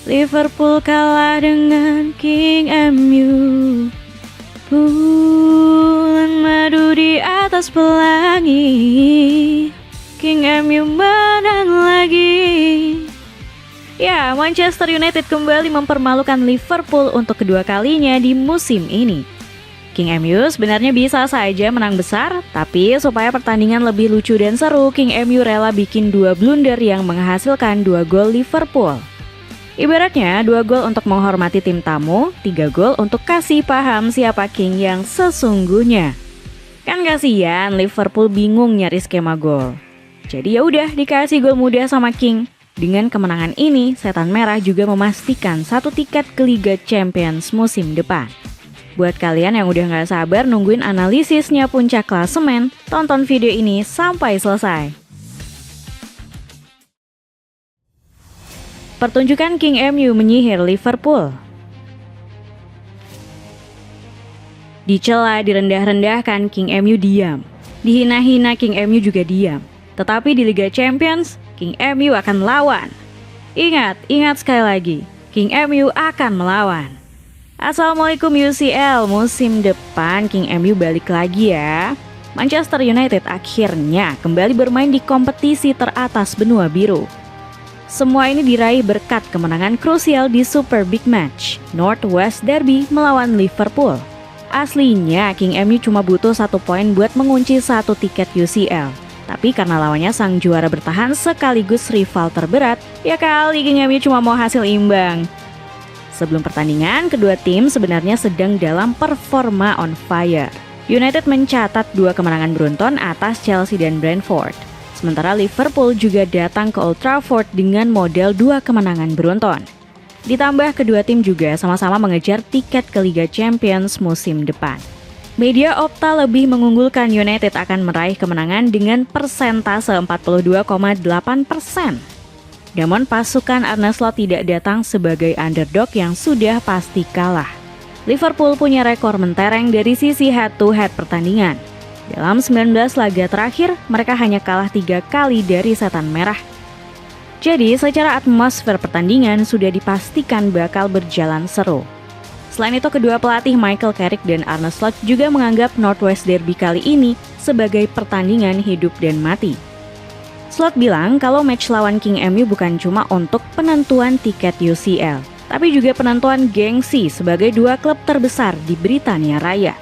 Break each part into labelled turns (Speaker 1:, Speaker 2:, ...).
Speaker 1: Liverpool kalah dengan King MU. Bulan madu di atas pelangi, King MU menang lagi. Ya, Manchester United kembali mempermalukan Liverpool untuk kedua kalinya di musim ini. King MU sebenarnya bisa saja menang besar, tapi supaya pertandingan lebih lucu dan seru, King MU rela bikin 2 blunder yang menghasilkan 2 gol Liverpool. Ibaratnya 2 gol untuk menghormati tim tamu, 3 gol untuk kasih paham siapa King yang sesungguhnya. Kan kasihan Liverpool bingung nyari skema gol. Jadi ya udah dikasih gol mudah sama King. Dengan kemenangan ini, Setan Merah juga memastikan 1 tiket ke Liga Champions musim depan. Buat kalian yang udah gak sabar nungguin analisisnya puncak klasemen, tonton video ini sampai selesai. Pertunjukan King MU menyihir Liverpool. Dicela, direndah-rendahkan, King MU diam. Dihina-hina, King MU juga diam. Tetapi di Liga Champions, King MU akan melawan. Ingat sekali lagi, King MU akan melawan. Assalamualaikum UCL, musim depan King MU balik lagi ya. Manchester United akhirnya kembali bermain di kompetisi teratas benua biru. Semua ini diraih berkat kemenangan krusial di Super Big Match, North West Derby melawan Liverpool. Aslinya King MU cuma butuh 1 poin buat mengunci 1 tiket UCL. Tapi karena lawannya sang juara bertahan sekaligus rival terberat, ya kali King MU cuma mau hasil imbang. Sebelum pertandingan, kedua tim sebenarnya sedang dalam performa on fire. United mencatat 2 kemenangan beruntun atas Chelsea dan Brentford. Sementara Liverpool juga datang ke Old Trafford dengan model 2 kemenangan beruntun. Ditambah kedua tim juga sama-sama mengejar tiket ke Liga Champions musim depan. Media Opta lebih mengunggulkan United akan meraih kemenangan dengan persentase 42,8%. Namun pasukan Arne Slot tidak datang sebagai underdog yang sudah pasti kalah. Liverpool punya rekor mentereng dari sisi head-to-head pertandingan. Dalam 19 laga terakhir, mereka hanya kalah 3 kali dari Setan Merah. Jadi secara atmosfer pertandingan sudah dipastikan bakal berjalan seru. Selain itu, kedua pelatih Michael Carrick dan Arne Slot juga menganggap Northwest Derby kali ini sebagai pertandingan hidup dan mati. Slot bilang kalau match lawan King MU bukan cuma untuk penentuan tiket UCL, tapi juga penentuan gengsi sebagai 2 klub terbesar di Britania Raya.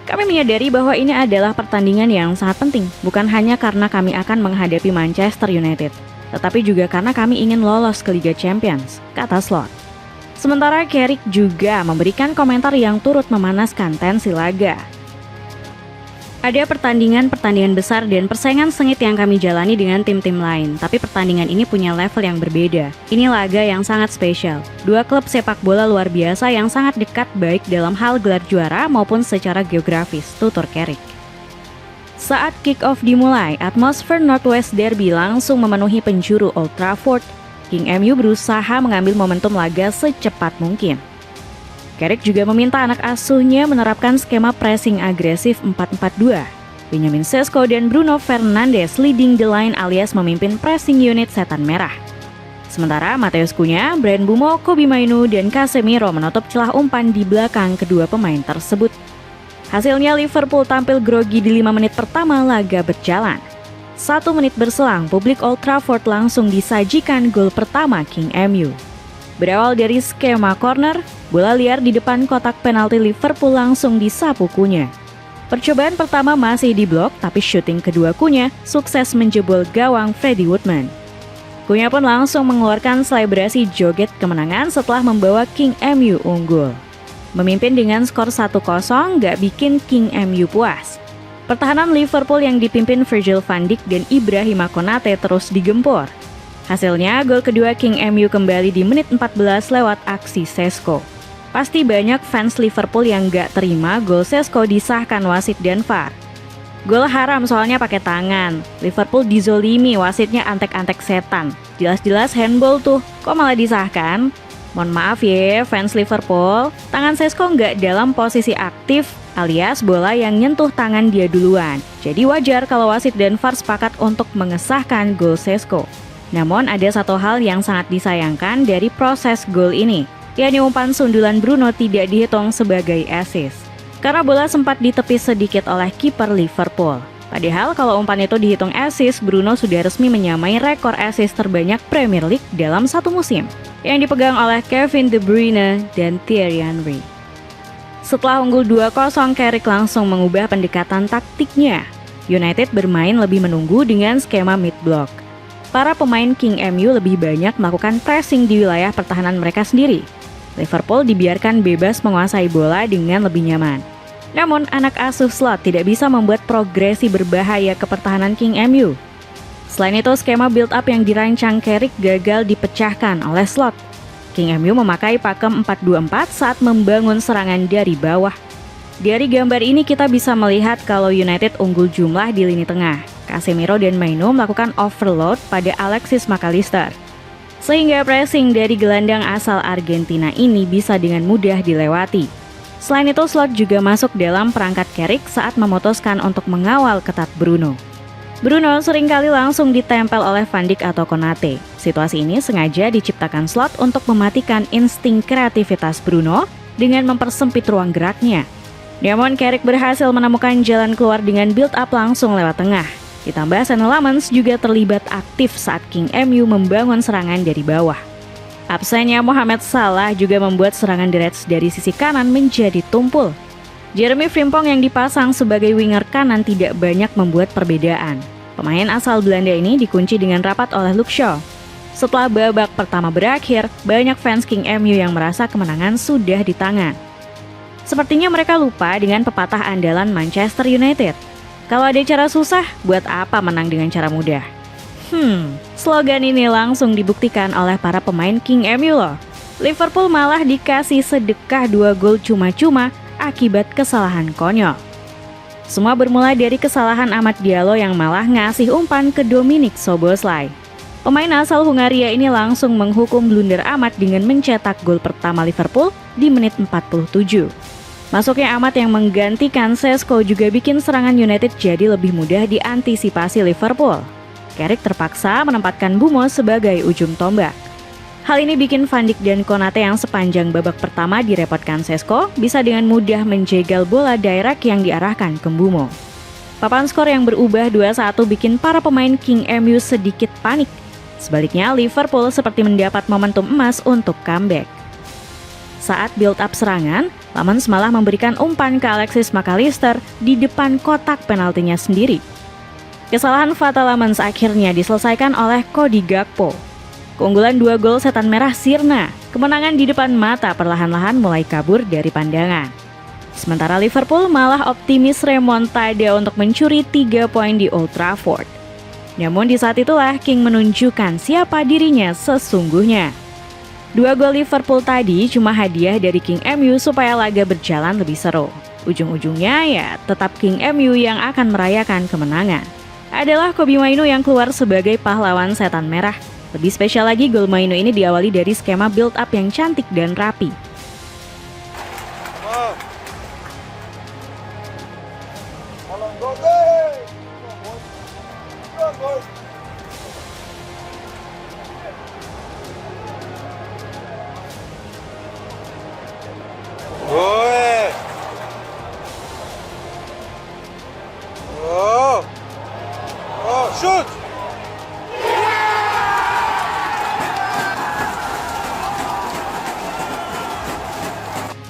Speaker 1: Kami menyadari bahwa ini adalah pertandingan yang sangat penting, bukan hanya karena kami akan menghadapi Manchester United, tetapi juga karena kami ingin lolos ke Liga Champions, kata Slot. Sementara Carrick juga memberikan komentar yang turut memanaskan tensi laga. Ada pertandingan-pertandingan besar dan persaingan sengit yang kami jalani dengan tim-tim lain, tapi pertandingan ini punya level yang berbeda. Ini laga yang sangat spesial. 2 klub sepak bola luar biasa yang sangat dekat baik dalam hal gelar juara maupun secara geografis, tutur Carrick. Saat kick-off dimulai, atmosfer Northwest Derby langsung memenuhi penjuru Old Trafford. King MU berusaha mengambil momentum laga secepat mungkin. Carrick juga meminta anak asuhnya menerapkan skema pressing agresif 4-4-2. Benjamin Sesko dan Bruno Fernandes leading the line alias memimpin pressing unit Setan Merah. Sementara Matheus Cunha, Bryan Mbeumo, Kobbie Mainoo, dan Casemiro menutup celah umpan di belakang kedua pemain tersebut. Hasilnya Liverpool tampil grogi di 5 menit pertama laga berjalan. 1 menit berselang, publik Old Trafford langsung disajikan gol pertama King MU. Berawal dari skema corner, bola liar di depan kotak penalti Liverpool langsung disapu Cunha. Percobaan pertama masih diblok, tapi syuting kedua Cunha sukses menjebol gawang Freddie Woodman. Cunha pun langsung mengeluarkan selebrasi joget kemenangan setelah membawa King MU unggul. Memimpin dengan skor 1-0 gak bikin King MU puas. Pertahanan Liverpool yang dipimpin Virgil van Dijk dan Ibrahima Konate terus digempur. Hasilnya, gol kedua King MU kembali di menit 14 lewat aksi Sesko. Pasti banyak fans Liverpool yang gak terima gol Sesko disahkan wasit dan VAR. Gol haram soalnya pakai tangan. Liverpool dizolimi, wasitnya antek-antek setan. Jelas-jelas handball tuh, kok malah disahkan? Mohon maaf ya fans Liverpool, tangan Sesko nggak dalam posisi aktif alias bola yang nyentuh tangan dia duluan. Jadi wajar kalau wasit dan VAR sepakat untuk mengesahkan gol Sesko. Namun ada satu hal yang sangat disayangkan dari proses gol ini, yakni umpan sundulan Bruno tidak dihitung sebagai assist. Karena bola sempat ditepis sedikit oleh kiper Liverpool. Padahal kalau umpan itu dihitung assist, Bruno sudah resmi menyamai rekor assist terbanyak Premier League dalam satu musim, yang dipegang oleh Kevin De Bruyne dan Thierry Henry. Setelah unggul 2-0, Carrick langsung mengubah pendekatan taktiknya. United bermain lebih menunggu dengan skema mid-block. Para pemain King MU lebih banyak melakukan pressing di wilayah pertahanan mereka sendiri. Liverpool dibiarkan bebas menguasai bola dengan lebih nyaman. Namun, anak asuh Slot tidak bisa membuat progresi berbahaya ke pertahanan King MU. Selain itu, skema build-up yang dirancang Carrick gagal dipecahkan oleh Slot. King MU memakai pakem 4-2-4 saat membangun serangan dari bawah. Dari gambar ini kita bisa melihat kalau United unggul jumlah di lini tengah. Casemiro dan Maino melakukan overload pada Alexis McAllister. Sehingga pressing dari gelandang asal Argentina ini bisa dengan mudah dilewati. Selain itu, Slot juga masuk dalam perangkat Carrick saat memutuskan untuk mengawal ketat Bruno. Bruno seringkali langsung ditempel oleh Van Dijk atau Konate. Situasi ini sengaja diciptakan Slot untuk mematikan insting kreativitas Bruno dengan mempersempit ruang geraknya. Namun Carrick berhasil menemukan jalan keluar dengan build up langsung lewat tengah. Ditambah Senne Lammens juga terlibat aktif saat King MU membangun serangan dari bawah. Absennya Mohamed Salah juga membuat serangan The Reds dari sisi kanan menjadi tumpul. Jeremy Frimpong yang dipasang sebagai winger kanan tidak banyak membuat perbedaan. Pemain asal Belanda ini dikunci dengan rapat oleh Luke Shaw. Setelah babak pertama berakhir, banyak fans King MU yang merasa kemenangan sudah di tangan. Sepertinya mereka lupa dengan pepatah andalan Manchester United. Kalau ada cara susah, buat apa menang dengan cara mudah? Slogan ini langsung dibuktikan oleh para pemain King MU loh. Liverpool malah dikasih sedekah 2 gol cuma-cuma akibat kesalahan konyol. Semua bermula dari kesalahan Amad Diallo yang malah ngasih umpan ke Dominic Szoboszlai. Pemain asal Hungaria ini langsung menghukum blunder Amad dengan mencetak gol pertama Liverpool di menit 47. Masuknya Amad yang menggantikan Sesko juga bikin serangan United jadi lebih mudah diantisipasi Liverpool. Carrick terpaksa menempatkan Bumo sebagai ujung tombak. Hal ini bikin Van Dijk dan Konate yang sepanjang babak pertama direpotkan Sesko bisa dengan mudah menjegal bola direct yang diarahkan ke Bumo. Papan skor yang berubah 2-1 bikin para pemain King MU sedikit panik. Sebaliknya Liverpool seperti mendapat momentum emas untuk comeback. Saat build up serangan, Lammens malah memberikan umpan ke Alexis McAllister di depan kotak penaltinya sendiri. Kesalahan fatal Lammens akhirnya diselesaikan oleh Cody Gakpo. Keunggulan 2 gol setan merah sirna, kemenangan di depan mata perlahan-lahan mulai kabur dari pandangan. Sementara Liverpool malah optimis remontada untuk mencuri 3 poin di Old Trafford. Namun di saat itulah King menunjukkan siapa dirinya sesungguhnya. 2 gol Liverpool tadi cuma hadiah dari King MU supaya laga berjalan lebih seru. Ujung-ujungnya ya tetap King MU yang akan merayakan kemenangan. Adalah Kobbie Mainoo yang keluar sebagai pahlawan setan merah. Lebih spesial lagi, gol Mainoo ini diawali dari skema build up yang cantik dan rapi.
Speaker 2: Shoot!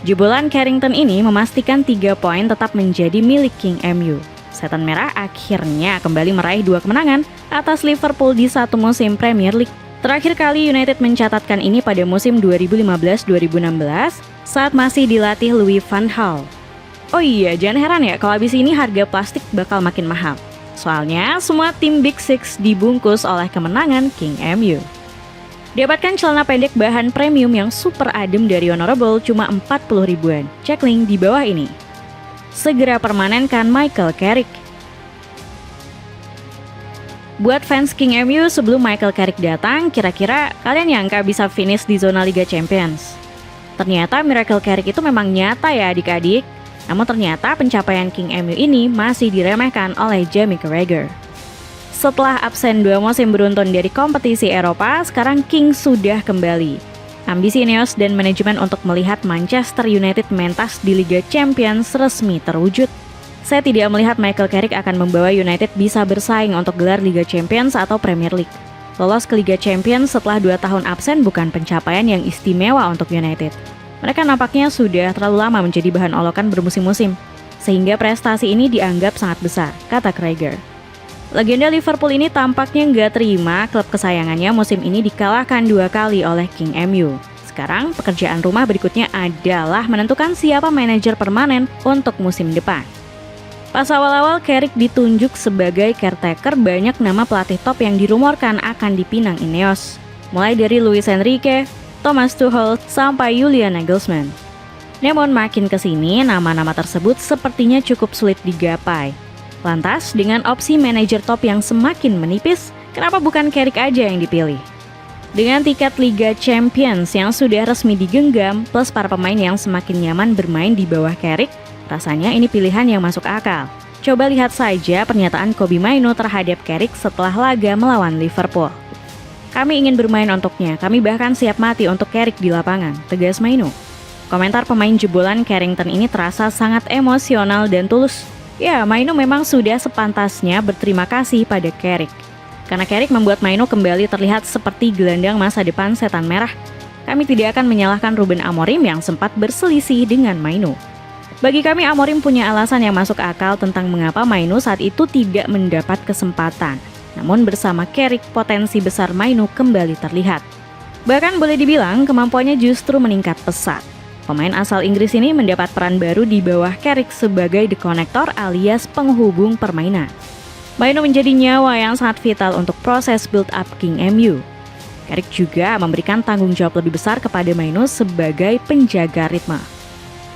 Speaker 1: Jebolan Carrington ini memastikan 3 poin tetap menjadi milik King MU. Setan Merah akhirnya kembali meraih 2 kemenangan atas Liverpool di satu musim Premier League. Terakhir kali United mencatatkan ini pada musim 2015-2016 saat masih dilatih Louis van Gaal. Oh iya, jangan heran ya kalau abis ini harga plastik bakal makin mahal. Soalnya semua tim Big Six dibungkus oleh kemenangan King MU. Dapatkan celana pendek bahan premium yang super adem dari Honorable cuma 40 ribuan. Cek link di bawah ini. Segera permanenkan Michael Carrick. Buat fans King MU, sebelum Michael Carrick datang, kira-kira kalian nyangka bisa finish di zona Liga Champions? Ternyata Miracle Carrick itu memang nyata ya adik-adik. Namun ternyata pencapaian King MU ini masih diremehkan oleh Jamie Carragher. Setelah absen 2 musim beruntun dari kompetisi Eropa, sekarang King sudah kembali. Ambisi Ineos dan manajemen untuk melihat Manchester United mentas di Liga Champions resmi terwujud. Saya tidak melihat Michael Carrick akan membawa United bisa bersaing untuk gelar Liga Champions atau Premier League. Lolos ke Liga Champions setelah 2 tahun absen bukan pencapaian yang istimewa untuk United. Mereka nampaknya sudah terlalu lama menjadi bahan olokan bermusim-musim, sehingga prestasi ini dianggap sangat besar, kata Krieger. Legenda Liverpool ini tampaknya nggak terima klub kesayangannya musim ini dikalahkan 2 kali oleh King MU. Sekarang pekerjaan rumah berikutnya adalah menentukan siapa manajer permanen untuk musim depan. Pas awal-awal Carrick ditunjuk sebagai caretaker, banyak nama pelatih top yang dirumorkan akan dipinang Ineos. Mulai dari Luis Enrique, Thomas Tuchel, sampai Julian Nagelsmann. Namun makin kesini, nama-nama tersebut sepertinya cukup sulit digapai. Lantas, dengan opsi manajer top yang semakin menipis, kenapa bukan Carrick aja yang dipilih? Dengan tiket Liga Champions yang sudah resmi digenggam, plus para pemain yang semakin nyaman bermain di bawah Carrick, rasanya ini pilihan yang masuk akal. Coba lihat saja pernyataan Kobbie Mainoo terhadap Carrick setelah laga melawan Liverpool. Kami ingin bermain untuknya, kami bahkan siap mati untuk Carrick di lapangan, tegas Mainoo. Komentar pemain jebolan Carrington ini terasa sangat emosional dan tulus. Ya, Mainoo memang sudah sepantasnya berterima kasih pada Carrick. Karena Carrick membuat Mainoo kembali terlihat seperti gelandang masa depan setan merah. Kami tidak akan menyalahkan Ruben Amorim yang sempat berselisih dengan Mainoo. Bagi kami, Amorim punya alasan yang masuk akal tentang mengapa Mainoo saat itu tidak mendapat kesempatan. Namun bersama Carrick, potensi besar Mainoo kembali terlihat. Bahkan boleh dibilang kemampuannya justru meningkat pesat. Pemain asal Inggris ini mendapat peran baru di bawah Carrick sebagai the connector alias penghubung permainan. Mainoo menjadi nyawa yang sangat vital untuk proses build-up King MU. Carrick juga memberikan tanggung jawab lebih besar kepada Mainoo sebagai penjaga ritme.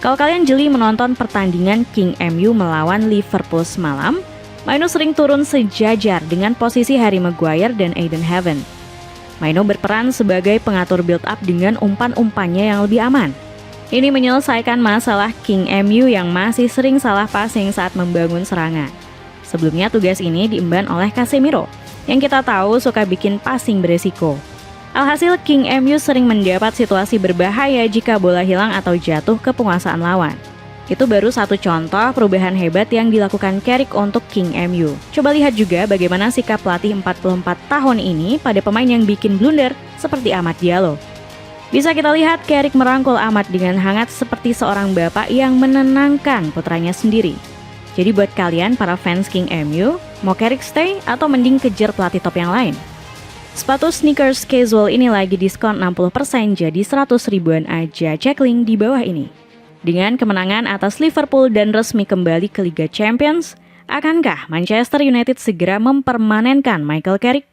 Speaker 1: Kalau kalian jeli menonton pertandingan King MU melawan Liverpool semalam, Mainoo sering turun sejajar dengan posisi Harry Maguire dan Aiden Heaven. Mainoo berperan sebagai pengatur build-up dengan umpan-umpannya yang lebih aman. Ini menyelesaikan masalah King MU yang masih sering salah passing saat membangun serangan. Sebelumnya tugas ini diemban oleh Casemiro, yang kita tahu suka bikin passing beresiko. Alhasil King MU sering mendapat situasi berbahaya jika bola hilang atau jatuh ke penguasaan lawan. Itu baru satu contoh perubahan hebat yang dilakukan Carrick untuk King MU. Coba lihat juga bagaimana sikap pelatih 44 tahun ini pada pemain yang bikin blunder seperti Amad Diallo. Bisa kita lihat Carrick merangkul Amad dengan hangat seperti seorang bapak yang menenangkan putranya sendiri. Jadi buat kalian para fans King MU, mau Carrick stay atau mending kejar pelatih top yang lain? Sepatu sneakers casual ini lagi diskon 60% jadi 100 ribuan aja, cek link di bawah ini. Dengan kemenangan atas Liverpool dan resmi kembali ke Liga Champions, akankah Manchester United segera mempermanenkan Michael Carrick?